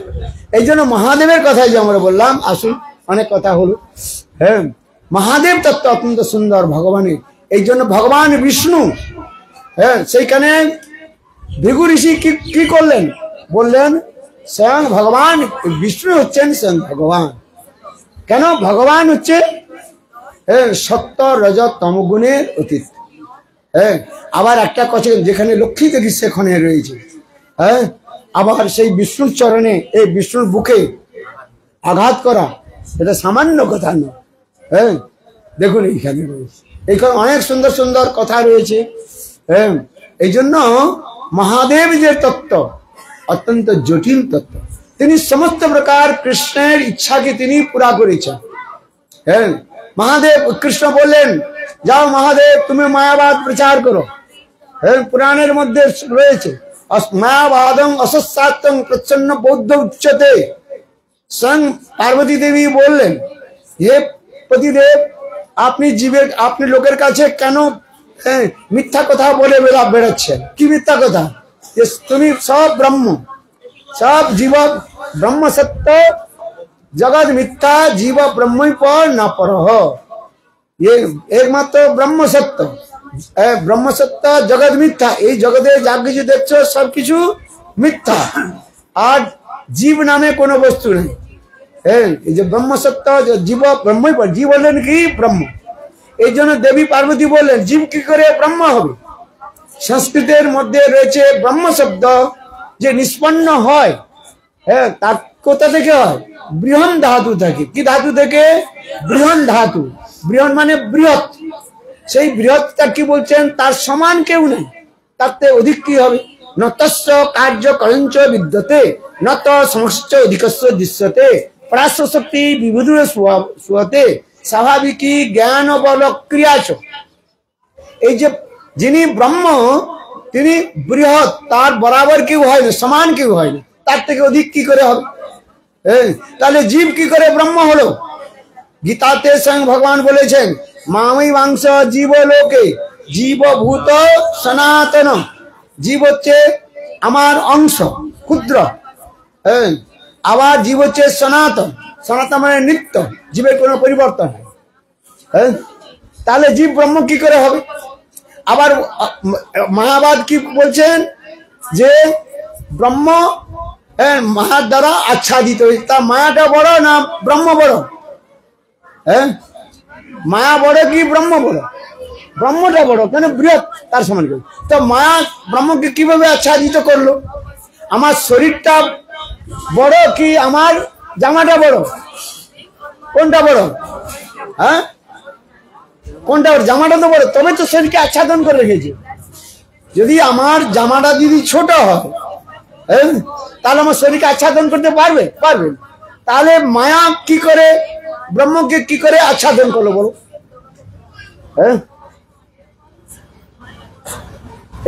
এই জন্য মহাদেবের কথাই যে আমরা বললাম, আসুন অনেক কথা হলো। হ্যাঁ, মহাদেব তত্ত্ব অত্যন্ত সুন্দর ভগবানের। এই জন্য ভগবান বিষ্ণু, হ্যাঁ সেইখানে ভৃগু ঋষি কি করলেন? বললেন স্বয়ং ভগবান বিষ্ণু হচ্ছেন স্বয়ং ভগবান। কেন? ভগবান হচ্ছে সত্য রজত তমগুণের অতীত। হ্যাঁ, আবার একটা কথা যেখানে লক্ষ্মী দেবী সেখানে রয়েছে। হ্যাঁ, আবার সেই বিষ্ণুর চরণে, এই বিষ্ণুর বুকে আঘাত করা এটা সামান্য কথা নয়। হ্যাঁ, দেখুন এইখানে রয়েছে, এইখানে অনেক সুন্দর সুন্দর কথা রয়েছে। হ্যাঁ, এই জন্য মহাদেব যে তত্ত্ব অত্যন্ত জটিল তত্ত্ব। তিনি সমস্ত প্রকার কৃষ্ণের ইচ্ছাকে তিনি পুরা করেছেন। হ্যাঁ, মহাদেব কৃষ্ণ বললেন যাও মহাদেব তুমি মায়াবাদ প্রচার করো। হ্যাঁ, পুরাণের মধ্যে রয়েছে মায়াবাদং অসৎসাত্তং প্রচ্ছন্ন বৌদ্ধ উচ্চতে। স্বয়ং পার্বতী দেবী বললেন হে পতিদেব, আপনি লোকের কাছে কেন মিথ্যা কথা বলে বেড়াচ্ছেন? কি মিথ্যা কথা? যে তুমি সব ব্রহ্ম, সব জীব ব্রহ্ম সত্য, জগৎ মিথ্যা, জীব ব্রহ্মই পর না পর। একমাত্র ব্রহ্ম সত্য, ব্রহ্ম সত্য, জগৎ মিথ্যা। এই জগতে যা কিছু দেখছো সবকিছু মিথ্যা, আর জীব নামে কোনো বস্তু নেই। এই যে ব্রহ্ম সত্য, জীব ব্রহ্মই পর। জীব বললেন কি? ব্রহ্ম। এই জন্য দেবী পার্বতী বললেন জীব কি করে ব্রহ্ম হবে? সংস্কৃতের মধ্যে রয়েছে ব্রহ্ম শব্দ, যে নিষ্পন্ন হয়, হ্যাঁ, তার কোথা থেকে হয়? বৃহৎ ধাতু থেকে। কি ধাতু থেকে? বৃহৎ ধাতু। বৃহৎ মানে বৃহৎ। সেই বৃহৎটা কি বলছেন? তার সমান কেউ নেই, তার থেকে অধিক কি হবে? নতস্য কার্য করঞ্চ বিদ্যতে নত সমস্ত অধিকস্য দৃশ্যতে প্রাশ্য শক্তি বিবুধুর সুহতে স্বাভাবিকী জ্ঞান বল ক্রিয়াচ। এই যে যিনি ব্রহ্ম, তিনি বৃহৎ, তার বরাবর কেউ হয় না, সমান কেউ হয় না, তার থেকে অধিক কি করে হবে? তাহলে জীব কি করে ব্রহ্ম হলো? গীতাতে স্বয়ং ভগবান বলেছেন, মামি বাংশ জীব লোকে জীবভূত সনাতন। জীব হচ্ছে আমার অংশ, ক্ষুদ্র। আবার জীব হচ্ছে সনাতন। সনাতন মানে নিত্য, জীবের কোনো পরিবর্তন নেই। তাহলে জীব ব্রহ্ম কি করে হবে? আবার মহাবাদ কি বলছেন? যে ব্রহ্ম মায়ার দ্বারা আচ্ছাদিত হয়েছে। তা মায়াটা বড় না ব্রহ্ম বড়? মায়া বড় কি ব্রহ্ম বড়? ব্রহ্মটা বড়, কেন? বৃহৎ, তার সমান কেউ। তো মায়া ব্রহ্মকে কিভাবে আচ্ছাদিত করলো? আমার শরীরটা বড় কি আমার জামাটা বড়? কোনটা বড়? কোনটা? জামাটা তো বড়, তবে তো শরীরকে আচ্ছাদন করে রেখেছে। যদি আমার জামাটা যদি ছোট হয়, তাহলে আমার শরীরকে আচ্ছাদন করতে পারবে? পারবে। তাহলে মায়া কি করে ব্রহ্মকে কি করে আচ্ছাদন করলো বলো?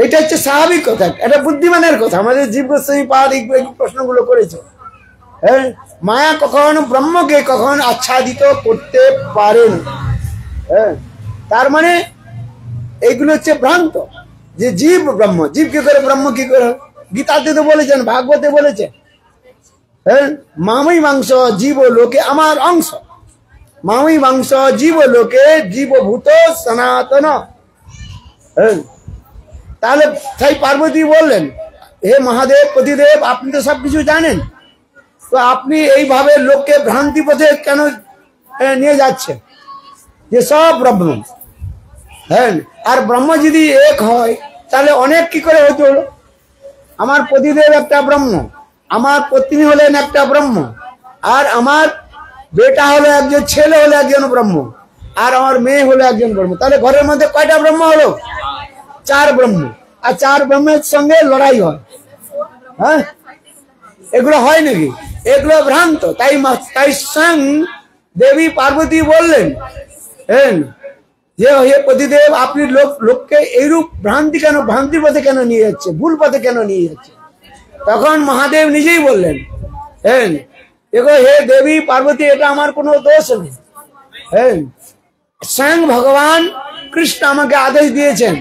এটা হচ্ছে স্বাভাবিক কথা, এটা বুদ্ধিমানের কথা। আমাদের জীব গোস্বামী পাদ এই প্রশ্নগুলো করেছে। মায়া কখনো ব্রহ্মকে কখনো আচ্ছাদিত করতে পারে না। তার মানে এইগুলো হচ্ছে ভ্রান্ত, যে জীব ব্রহ্ম। জীব কি করে ব্রহ্ম কি করে? গীতাতে তো বলেছেন, ভাগবতে বলেছেন, মামি মাংস জীব লোকে আমার অংশ, মামি মাংস জীব লোকে জীবভূত সনাতন। তাহলে তাই পার্বতী বললেন, হে মহাদেব পতিদেব, আপনি তো সবকিছু জানেন, তো আপনি এইভাবে লোককে ভ্রান্তি পথে কেন নিয়ে যাচ্ছেন? যে সব ব্রহ্ম। আর ব্রহ্ম যদি এক হয়, তাহলে অনেক কি করে হতে হলো? আমার পতিদেব একটা ব্রহ্ম, আমার পত্নী হলেন একটা ব্রহ্ম, আর আমার বেটা হলো একজন, ছেলে হলো একজন ব্রহ্ম, আর আমার মেয়ে হলো একজন ব্রহ্ম। তাহলে ঘরের মধ্যে কয়টা ব্রহ্ম হলো? 4 ব্রহ্ম। আর 4 ব্রহ্মের সঙ্গে লড়াই হয়। এগুলো হয় নাকি? এগুলো ভ্রান্ত। তাই স্বয়ং দেবী পার্বতী বললেন, যে হে পতিদেব, আপনি লোককে এইরূপ ভ্রান্তির পথে কেন নিয়ে যাচ্ছে, ভুল পথে কেন নিয়ে যাচ্ছে? তখন মহাদেব নিজেই বললেন, দেখো হে দেবী পার্বতী, এটা আমার কোনো দোষ নেই। স্বয়ং ভগবান কৃষ্ণ আমাকে আদেশ দিয়েছেন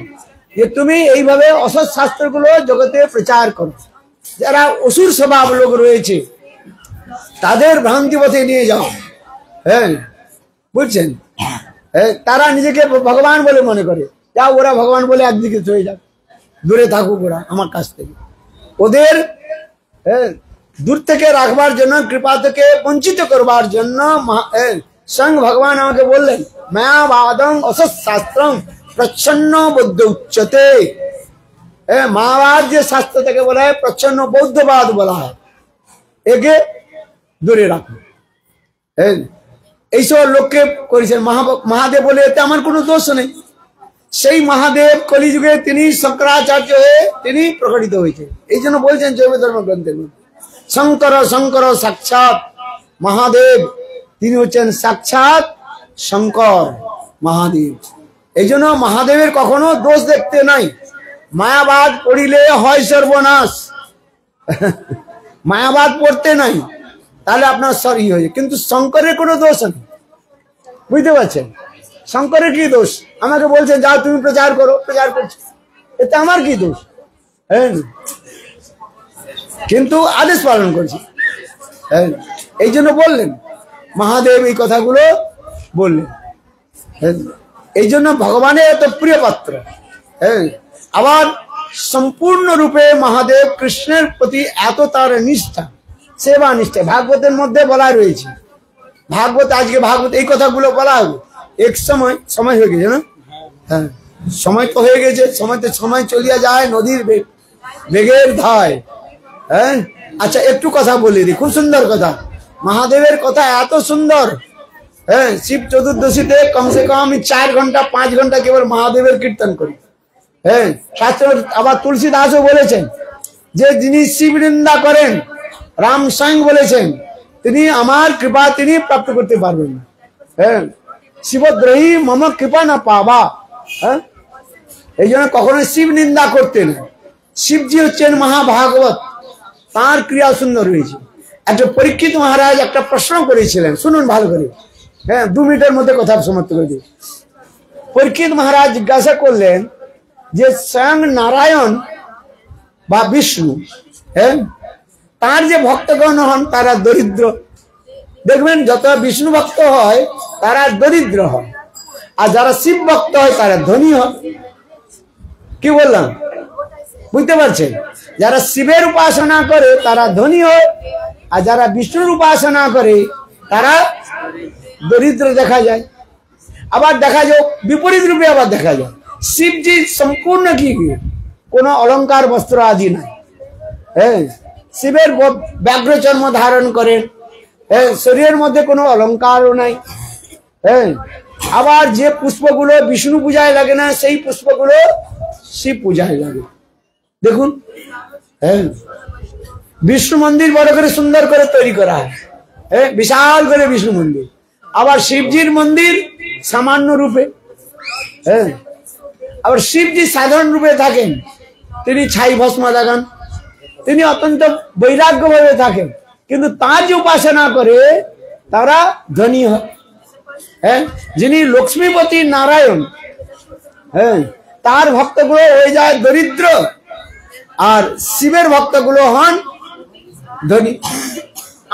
যে তুমি এইভাবে অসৎ শাস্ত্রগুলো জগতে প্রচার করো। যারা অসুর স্বভাব লোক রয়েছে, তাদের ভ্রান্তি পথে নিয়ে যাও। বুঝছেন? তারা নিজেকে ভগবান বলে মনে করে, যা ওরা ভগবান বলে একদিকে চলে যাক, দূরে থাকুক ওরা আমার কাছ থেকে। ওদের দূর থেকে রাখবার জন্য, কৃপা থেকে বঞ্চিত করবার জন্য স্বয়ং ভগবান আমাকে বললেন, মায়াবাদং অসৎ শাস্ত্রং প্রচ্ছন্ন বৌদ্ধ উচ্চতে। মায়াবাদ যে শাস্ত্র থেকে বলা হয়, প্রচ্ছন্ন বৌদ্ধবাদ বলা হয়, একে দূরে রাখো। এইসব লোককে করেছেন মহাদেব বলে, এতে আমার কোনো দোষ নেই। সেই মহাদেব কলিযুগে তিনি শঙ্করাচার্য হয়ে তিনি প্রকটিত হয়েছে। এই জন্য বলছেন জৈব ধর্ম গ্রন্থের মধ্যে, শঙ্কর শঙ্কর সাক্ষাৎ মহাদেব, তিনি হচ্ছেন সাক্ষাৎ শঙ্কর মহাদেব। এই জন্য মহাদেবের কখনো দোষ দেখতে নাই। মায়াবাদ পড়িলে হয় সর্বনাশ। মায়াবাদ পড়তে নাই, তাহলে আপনার সরি হয়ে। কিন্তু শঙ্করের কোনো দোষ নেই, বুঝতে পারছেন? শঙ্করের কি দোষ? আমাকে বলছেন যাও তুমি প্রচার করো, প্রচার করছো, এতে আমার কি দোষ? কিন্তু আদেশ পালন করছি। এই জন্য বললেন মহাদেব এই কথাগুলো বললেন। এই জন্য ভগবানের এত প্রিয় পাত্র। আবার সম্পূর্ণরূপে মহাদেব কৃষ্ণের প্রতি এত তার নিষ্ঠা, সেবা নিষ্ঠা ভাগবতের মধ্যে বলা রয়েছে। ভাগবত, আজকে ভাগবত এই কথাগুলো বলা হবে। এক সময় হয়ে গেছে না? হ্যাঁ, সময় তো হয়ে গেছে। সময় চলিয়া যায় নদীর বেগের ধায়। হ্যাঁ, আচ্ছা একটু কথা বলে দিই, খুব সুন্দর কথা। মহাদেবের কথা এত সুন্দর। হ্যাঁ, শিব চতুর্দশীতে কমসে কম আমি 4 ঘন্টা 5 ঘন্টা কেবল মহাদেবের কীর্তন করি। হ্যাঁ, শাস্ত্র আবার তুলসী দাসও বলেছেন যে যিনি শিব নিন্দা করেন, রাম স্বয়ং বলেছেন, তিনি আমার কৃপা তিনি প্রাপ্ত করতে পারবেন না। হ্যাঁ, শিবদ্রোহী মম কৃপা না পাবা। হ্যাঁ, এই জন্য কখনো শিব নিন্দা করতেন। শিবজি হচ্ছেন মহাভাগবত, তার ক্রিয়া সুন্দর রয়েছে। একটা পরীক্ষিত মহারাজ একটা প্রশ্ন করেছিলেন, শুনুন ভালো করে। হ্যাঁ, 2 মিনিটের মধ্যে কথা সমাপ্ত করে দিই। পরীক্ষিত মহারাজ জিজ্ঞাসা করলেন যে স্বয়ং নারায়ণ বা বিষ্ণু, হ্যাঁ, তার যে ভক্তগণ হন তারা দরিদ্র। দেখবেন যত বিষ্ণু ভক্ত হয় তারা দরিদ্র হয়, আর যারা শিব ভক্ত হয় তারা ধনী হয়। কি বললাম বুঝতে পারছেন? যারা শিবের উপাসনা করে তারা ধনী হয়, আর যারা বিষ্ণুর উপাসনা করে তারা দরিদ্র দেখা যায়। আবার দেখা যায় বিপরীত রূপে আবার দেখা যায় শিবজি সম্পূর্ণ কি কোনো অলংকার বস্ত্র আদি নাই। হ্যাঁ, শিবের ব্যাঘ্র চর্ম ধারণ করেন। হ্যাঁ, শরীরের মধ্যে কোনো অলংকারও নাই। হ্যাঁ, আবার যে পুষ্পগুলো বিষ্ণু পূজায় লাগে না সেই পুষ্পগুলো শিব পূজায় লাগে। দেখুন, হ্যাঁ, বিষ্ণু মন্দির বড় করে সুন্দর করে তৈরি করা হয়। হ্যাঁ, বিশাল করে বিষ্ণু মন্দির। আবার শিবজির মন্দির সামান্য রূপে। হ্যাঁ, আবার শিবজি সাধারণ রূপে থাকেন, তিনি ছাই ভস্ম লাগান, তিনি অত্যন্ত বৈরাগ্য ভাবে থাকেন, কিন্তু তার যে উপাসনা করে তারা ধনী হয়। হ্যাঁ, যিনি লক্ষ্মীপতি নারায়ণ, হ্যাঁ, তার ভক্তগুলো হয়ে যায় দরিদ্র, আর শিবের ভক্তগুলো হন ধনী।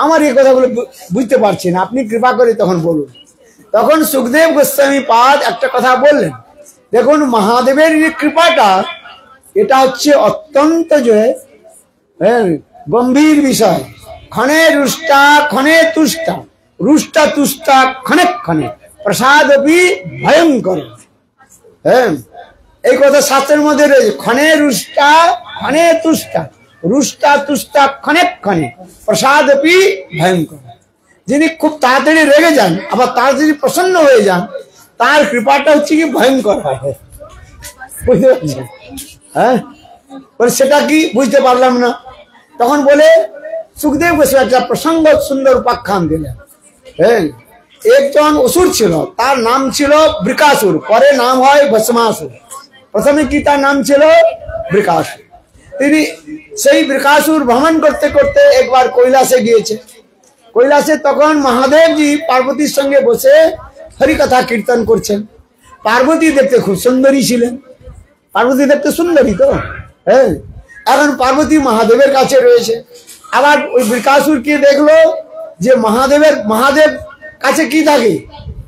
আমার এই কথাগুলো বুঝতে পারছি না, আপনি কৃপা করে তখন বলুন। তখন সুখদেব গোস্বামী পাদ একটা কথা বললেন, দেখুন মহাদেবের যে কৃপাটা এটা হচ্ছে অত্যন্ত যে গম্ভীর বিষয়। ক্ষণে রুষ্টা ক্ষণে তুষ্টা, রুষ্টা তুষ্টা ক্ষণে ক্ষণে প্রসাদপি ভয়ঙ্কর। হ্যাঁ, এই কথা শাস্ত্রের মধ্যে রয়েছে। ক্ষণে রুষ্টা ক্ষণে তুষ্টা, রুষ্টা তুষ্টা ক্ষণে ক্ষণে প্রসাদপি ভয়ঙ্কর। যিনি খুব তাড়াতাড়ি রেগে যান আবার তাড়াতাড়ি প্রসন্ন হয়ে যান, তার কৃপাটা হচ্ছে কি ভয়ঙ্কর হয়। বুঝতে পারছেন? হ্যাঁ, সেটা কি বুঝতে পারলাম না। তখন বলে সুখদেব গোস্বামী একটা প্রসঙ্গ সুন্দর উপাখ্যান দিলেন। হ্যাঁ, একজন অসুর ছিল, তার নাম ছিল বৃকাসুর, পরে নাম হয় ভস্মাসুর। প্রথমে কি তার নাম ছিল? বৃকাসুর। তিনি সেই বৃকাসুর ভ্রমণ করতে করতে একবার কৈলাসে গিয়েছে। কৈলাসে তখন মহাদেবজি পার্বতীর সঙ্গে বসে হরিকথা কীর্তন করছেন। পার্বতী দেখতে খুব সুন্দরী ছিলেন। পার্বতী দেখতে সুন্দরী তো। হ্যাঁ, এখন পার্বতী মহাদেবের কাছে রয়েছে। আবার ওই বৃকাসুরকে দেখলো যে মহাদেব কাছে কি থাকে?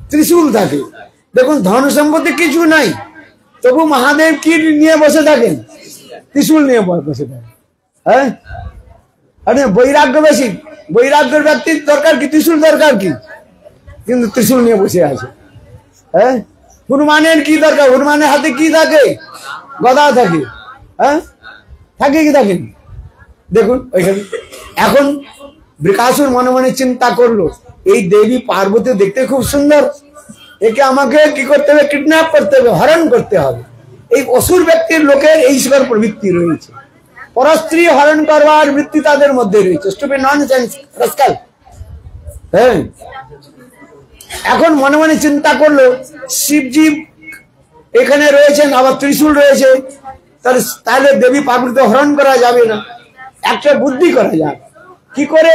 ত্রিশূল থাকে। দেখুন ধন সম্পত্তি কিছু নাই, তবু মহাদেব কি নিয়ে বসে থাকেন? ত্রিশূল নিয়ে বসে থাকেন। হ্যাঁ, আরে বৈরাগ্য বেশি, বৈরাগ্যের ব্যক্তির দরকার কি? ত্রিশূল দরকার কি? কিন্তু ত্রিশূল নিয়ে বসে আছে। হ্যাঁ, হনুমানের কি দরকার? হনুমানের হাতে কি থাকে? গদা থাকে। হ্যাঁ, থাকে কি থাকেন? দেখুন ওইখানে। এখন বৃকাসুর মনে মনে চিন্তা করলো, এই দেবী পার্বতী দেখতে খুব সুন্দর, একে আমাকে কি করতে হবে? কিডন্যাপ করতে হবে, হরণ করতে হবে। এই অসুর ব্যক্তির লোকের এই সকল প্রবৃত্তি রয়েছে, পরস্ত্রী হরণ করবার বৃত্তি তাদের মধ্যে রয়েছে। Stupid nonsense rascal. হ্যাঁ, এখন মনে মনে চিন্তা করলো, শিবজি এখানে রয়েছেন, আবার ত্রিশূল রয়েছে, তাহলে দেবী পার্বতী হরণ করা যাবে না। একটা বুদ্ধি করা যায়, কি করে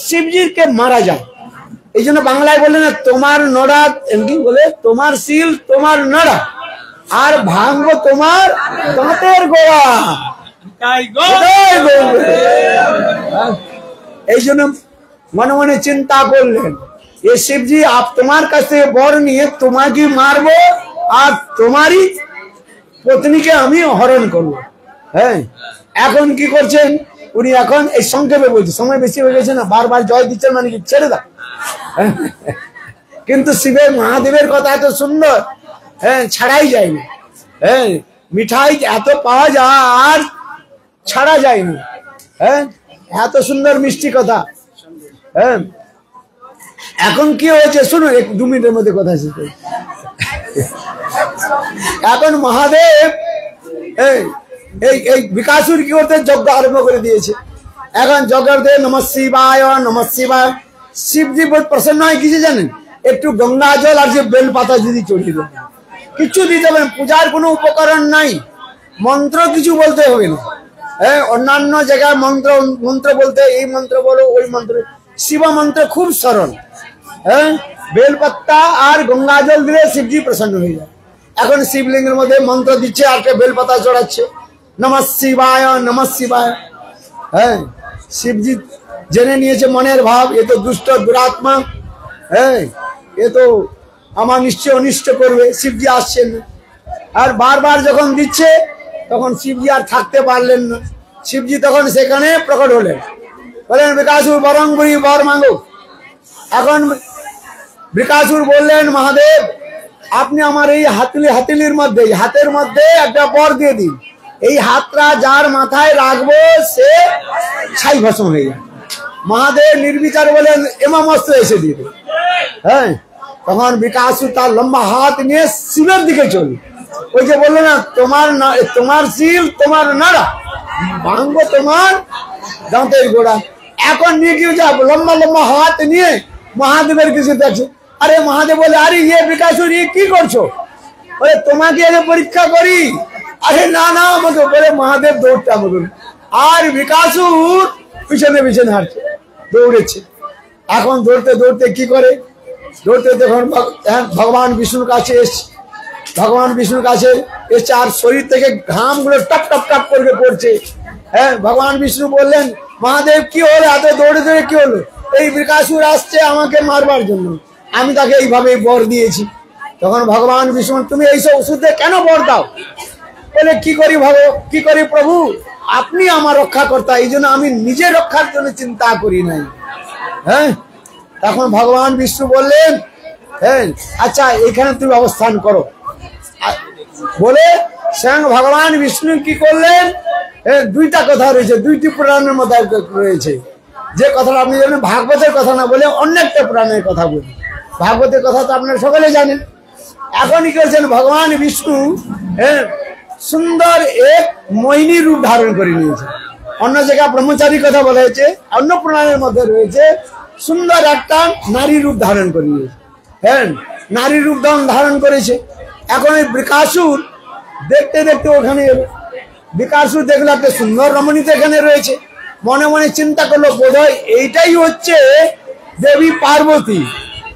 শিবজিকে মারা যায়। এই জন্য বাংলায় বলে না, তোমার নড়া এমনি বলে, তোমার শিল তোমার নড়া আর ভাঙবো তোমার দাঁতের গোড়া। এই জন্য মনে মনে চিন্তা করলেন, এ শিবজি তোমার কাছে বর নিয়ে তোমাকে মারবো আর তোমারই পত্নীকে আমি হরণ করবো। হ্যাঁ, এখন কি করছেন উনি? এখন এই সংক্ষেপে বলছে, সময় বেশি হয়ে গেছে না, বারবার জয় দিচ্ছেন, মানে কি ছেড়ে দাও। কিন্তু শিবের মহাদেবের কথা এত সুন্দর, হ্যাঁ, ছাড়াই যায়নি। হ্যাঁ, মিঠাই এত পাওয়া যায় আর ছাড়া যায়নি। হ্যাঁ, এত সুন্দর মিষ্টি কথা। হ্যাঁ, এখন কি হয়েছে শুনুন, 2 মিনিটের মধ্যে কথা শেষ। এখন মহাদেব এই বিকাশুর কি করতে যজ্ঞ আরম্ভ করে দিয়েছে। এখন যজ্ঞে নমঃ শিবায় নমঃ শিবায়। শিবজি বহুত প্রসন্ন হয় কিছু জানেন, একটু গঙ্গা জল আর যে বেল পাতা যদি চড়িয়ে দেবেন, কিছু দিতে হবে, পূজার কোনো উপকরণ নাই, মন্ত্র কিছু বলতে হবে না। হ্যাঁ, অন্যান্য জায়গায় মন্ত্র বলতে এই মন্ত্র বলো ওই মন্ত্র, শিব মন্ত্র খুব সরল। হ্যাঁ, বেলপাতা আর গঙ্গা জল দিলে শিবজি প্রসন্ন হয়ে যায়। এখন শিবলিঙ্গের মধ্যে মন্ত্র দিচ্ছে আর কে বেলপাতা চড়াচ্ছে, নমঃ শিবায় নমঃ শিবায়। হ্যাঁ, শিবজি জেনে নিয়েছে মনের ভাব, এ তো দুষ্ট দুরাত্মা, হ্যাঁ এ তো আমার নিশ্চয় অনিষ্ট করবে। শিবজি আসছেন না, আর বারবার যখন দিচ্ছে তখন শিবজি আর থাকতে পারলেন না। শিবজি তখন সেখানে প্রকট হলেন, বলেন বিকাশুর বরং বুড়ি বর মাঙ্গো। এখন বিকাশুর বললেন মহাদেব আপনি আমার এই হাতিলির মধ্যে, হাতের মধ্যে একটা বর দিয়ে দিন, এই হাতটা যার মাথায় রাখবো সে ছাই ভস্ম হয়ে যায়। মহাদেব নির্বিচার বলেন এমামস্ত এসে দিবে। হ্যাঁ, তখন বিকাশুর তার লম্বা হাত নিয়ে শিবের দিকে চল, ওই যে বললো না তোমার শিল তোমার নাড়া ভাঙবো তোমার দাঁতের গোড়া। এখন নিয়ে কি লম্বা লম্বা হাত নিয়ে মহাদেবের কিছু দেখছে। আরে মহাদেব বলে আরে ইয়ে বিকাশুর কি করছো? বলে তোমাকে আগে পরীক্ষা করি। আরে না না আমাকে বলে মহাদেব দৌড়তে আমাকে, আর বিকাশুর পিছনে পিছনে হাঁটছে, দৌড়েছে। এখন দৌড়তে দৌড়তে কি করে, দৌড়তে যখন ভগবান বিষ্ণুর কাছে এসছে, ভগবান বিষ্ণুর কাছে এসছে আর শরীর থেকে ঘাম গুলো টপ টপ টপ করে পড়ছে। হ্যাঁ, ভগবান বিষ্ণু বললেন মহাদেব কি হলো, এত দৌড়ে দৌড়ে কি হলো? এই বিকাশুর আসছে আমাকে মারবার জন্য, আমি তাকে এইভাবে বর দিয়েছি। তখন ভগবান বিষ্ণু তুমি এইসব ওষুধে কেন বর দাও? বলে কি করি প্রভু, আপনি আমার রক্ষাকর্তা, এই জন্য আমি নিজে রক্ষার জন্য চিন্তা করি নাই। হ্যাঁ, তখন ভগবান বিষ্ণু বললেন হ্যাঁ আচ্ছা এখানে তুমি অবস্থান করো। বলে স্বয়ং ভগবান বিষ্ণু কি করলেন, দুইটা কথা রয়েছে, দুইটি পুরাণের মধ্যে রয়েছে। যে কথাটা আপনি জানেন ভাগবতের কথা না বলে অন্য একটা পুরাণের কথা বলি। ভাগবতের কথা তো আপনারা সকলে জানেন। এখন কি করেছেন ভগবান বিষ্ণু, হ্যাঁ সুন্দর এক মোহিনী রূপ ধারণ করে নিয়েছে। অন্য জায়গায় ব্রহ্মচারী কথা বলা হয়েছে, অন্য পুরাণের মধ্যে রয়েছে সুন্দর একটা নারী রূপ ধারণ করে নিয়েছে। হ্যাঁ, নারী রূপ ধারণ করেছে। এখন এই বিকাশুর দেখতে দেখতে ওখানে এলো। বিকাশুর দেখলো একটা সুন্দর রমণী তো এখানে রয়েছে, মনে মনে চিন্তা করলো বোধহয় এইটাই হচ্ছে দেবী পার্বতী।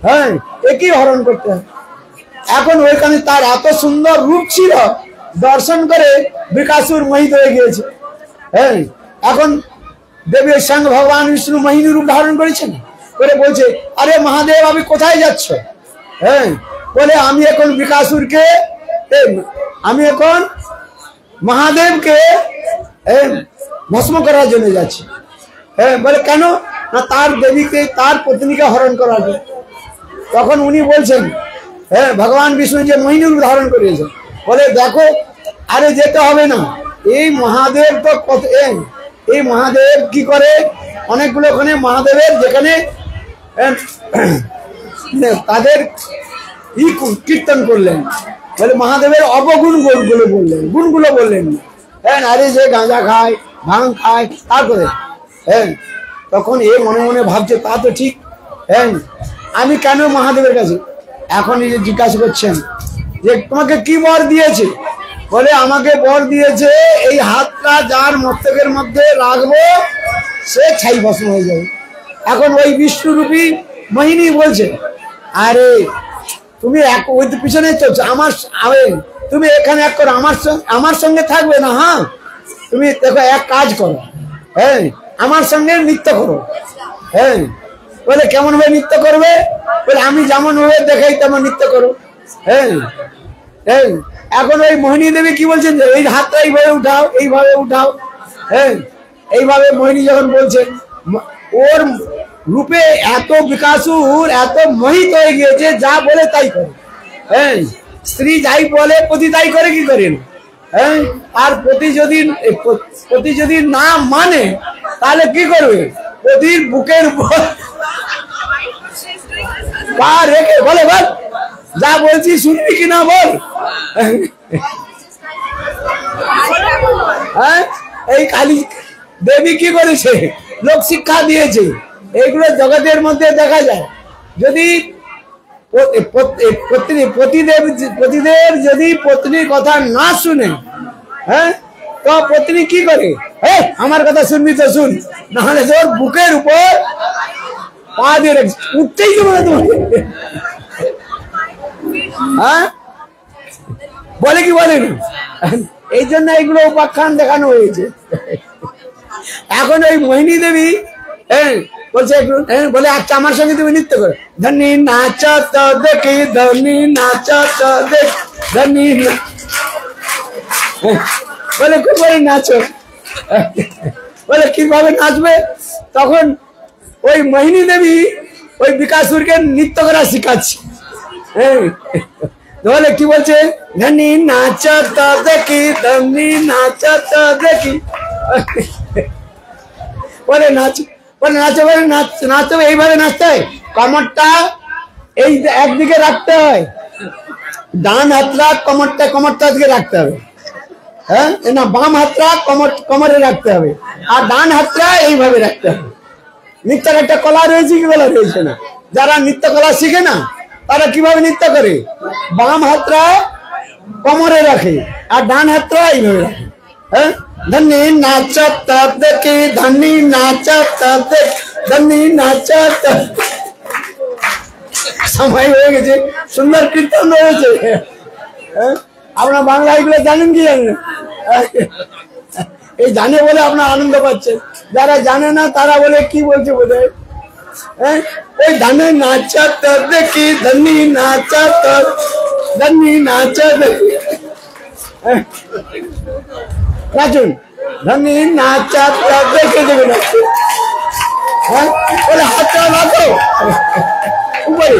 হ্যাঁ, একই হরণ করতে হয়। এখন ওইখানে তার এত সুন্দর রূপ ছিল, দর্শন করে বিকাশুর মোহিত হয়ে গিয়েছে। হ্যাঁ, এখন দেবীর সঙ্গে ভগবান বিষ্ণু মোহিনী রূপ ধারণ করেছেন, করে বলছে আরে মহাদেব আমি কোথায় যাচ্ছ? হ্যাঁ, বলে আমি এখন বিকাশুরকে, আমি এখন মহাদেবকে ভস্ম করার জন্য যাচ্ছি। হ্যাঁ, বলে কেন? না তার দেবীকে, তার পত্নীকে হরণ করার জন্য। তখন উনি বলছেন হ্যাঁ ভগবান বিষ্ণু যে মোহিনী রূপ ধারণ করেছেন, বলে দেখো আরে যেতে হবে না, এই মহাদেব তো কত, এই মহাদেব কি করে অনেকগুলো ওখানে মহাদেবের যেখানে তাদের কীর্তন করলেন, বলে মহাদেবের অবগুণ গুণগুলো বললেন। হ্যাঁ, আরে যে গাঁজা খায় ভাঙ খায় তারপরে হ্যাঁ, তখন এ মনে মনে ভাবছে তা তো ঠিক। হ্যাঁ, আমি কেন মহাদেবের কাছে? এখন এই যে জিজ্ঞাসা করছেন যে তোমাকে কি বর দিয়েছে? বলে আমাকে বর দিয়েছে এই হাতটা যার মস্তকের মধ্যে রাখবো সে ছাই ভস্ম হয়ে যাবে। এখন ওই বিষ্ণুরূপী মোহিনী বলছে আরে তুমি ওই পিছনে চলছো, তুমি এখানে এক করো, আমার সঙ্গে থাকবে না। হ্যাঁ, তুমি দেখো এক কাজ করো, হ্যাঁ আমার সঙ্গে নৃত্য করো। হ্যাঁ, বলে কেমন ভাবে নৃত্য করবে? বলে আমি যেমন ভাবে দেখাই তেমন নৃত্য করো। হ্যাঁ, এখন ওই মোহিনী দেবী কি বলছেন যে এই হাতটা এইভাবে উঠাও, এইভাবে উঠাও। হ্যাঁ, এইভাবে মোহিনী যখন বলছেন, ওর রূপে এত বিকাশুর এত মোহিত হয়ে গিয়েছে, যা বলে তাই করে। হ্যাঁ, স্ত্রী যাই বলে পতি তাই করে, কি করেন? হ্যাঁ, আর পতি যদি না মানে তাহলে কি করবে? প্রদীপ বুকের উপর পা রেখে বলে, বল যা বলছি শুনবি কিনা বল। হ্যাঁ, এই কালী দেবী কি করেছে? লোক শিক্ষা দিয়েছে। এইগুলো জগতের মধ্যে দেখা যায়। যদি পতিদেব যদি পত্নীর কথা না শুনে, হ্যাঁ, তো পত্নী কি করে? আমার কথা শুনবি তো শুন, নাহলে তোর বুকের উপর পা দিয়ে রেখে উঠতেই দেবো না তোমাকে। হ্যাঁ, বলে কি বলে না? এই জন্য এইগুলো উপাখ্যান দেখানো হয়েছে। এখন ওই মোহিনী দেবী বলছে, বলে আচ্ছা আমার সঙ্গে তুমি নৃত্য করো। ধনী নাচ তো দেখি, ধনী নাচ তো দেখ, ধনী বলে খুব করে নাচো। বলে কিভাবে নাচবে? তখন ওই মোহিনী দেবী ওই বিকাশুরকে নৃত্য করা শিখাচ্ছে। বলে কি বলছে? ধনী নাচ তো দেখি, ধনী নাচ তো দেখি। বলে নাচ, বলে নাচো, বলে নাচতে হবে, এইভাবে নাচতে হয়। কমরটা এই একদিকে রাখতে হয়, ডান হাতটা কমরটা দিকে রাখতে হবে। হ্যাঁ না, বাম হাতটা কমরে রাখতে হবে, আর ডান হাতটা এইভাবে রাখতে হবে। নৃত্যের একটা কলা রয়েছে কি কলা রয়েছে না? যারা নৃত্য কলা শিখে না তারা কিভাবে নৃত্য করে? বাম হাতটা কমরে রাখে আর ডান হাতটা এইভাবে রাখে। হ্যাঁ, ধনী নাচ দেখি, ধনী নাচ দেখ, ধনী নাচ। সময় হয়ে গেছে, সুন্দর কীর্তন রয়েছে। আপনার বাংলা এগুলো জানেন কি জানেন? এই জানে বলে আপনার আনন্দ পাচ্ছেন, যারা জানে না তারা বলে কি বলছে বোধ হয়। ওই ধানে নাচ দেখি, ধনী নাচ, ধনী নাচ দেখি। নাচুন, ধনী নাচ দেখে দেখে নাচছে। হ্যাঁ, বলে হাতটা নাচো উপরে।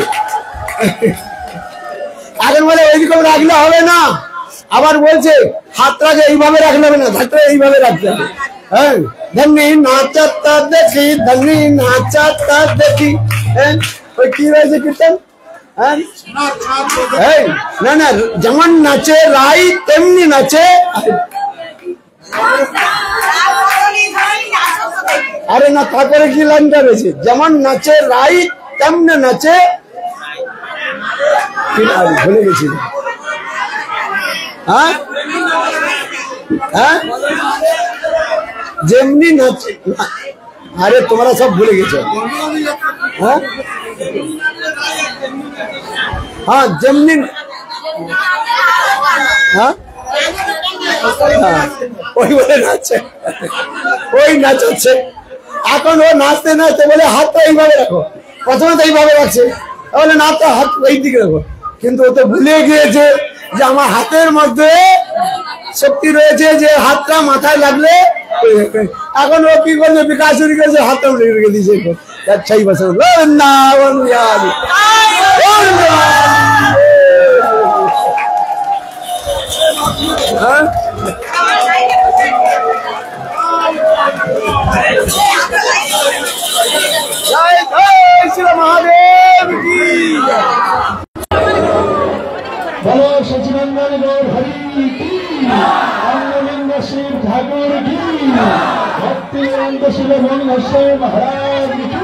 এখন বলে ওইরকম রাখলে হবে না, আবার বলছে হাতটাকে এইভাবে রাখলে হবে না, হাতটা এইভাবে রাখতে হবে। হ্যাঁ, ধনী নাচতা দেখি, ধনী নাচতা দেখি। হ্যাঁ, ওই কি রয়েছে কীর্তন? হ্যাঁ, না না, যেমন নাচে রাই তেমনি নাচে। আরে না, তারপরে কি লাইনটা রয়েছে? যেমন নাচে রাই তেমনি নাচে, ভুলে গেছি। হ্যাঁ হ্যাঁ, যেমনি নাচে। আরে তোমরা সব ভুলে গেছো। হ্যাঁ হ্যাঁ, যেমনি। হ্যাঁ, ওই বলে নাচছে, ওই নাচাচ্ছে। এখন ও নাচতে নাচতে বলে হাতটা এইভাবে রাখো, প্রথমে তো এইভাবে রাখছে, তাহলে না তো হাত এই দিকে রাখো। কিন্তু ও তো ভুলে গিয়েছে যে আমার হাতের মধ্যে শক্তি রয়েছে, যে হাতটা মাথায় লাগলে। এখন ও কি করছে? বিকাশ শুরু করেছে, হাতটা রেখে দিয়েছে। সেই বছর না महादेव की बोलो सचिनंदन गौर हरि की, आनंद शिव ठाकुर की, भक्ति शिव महाराज की।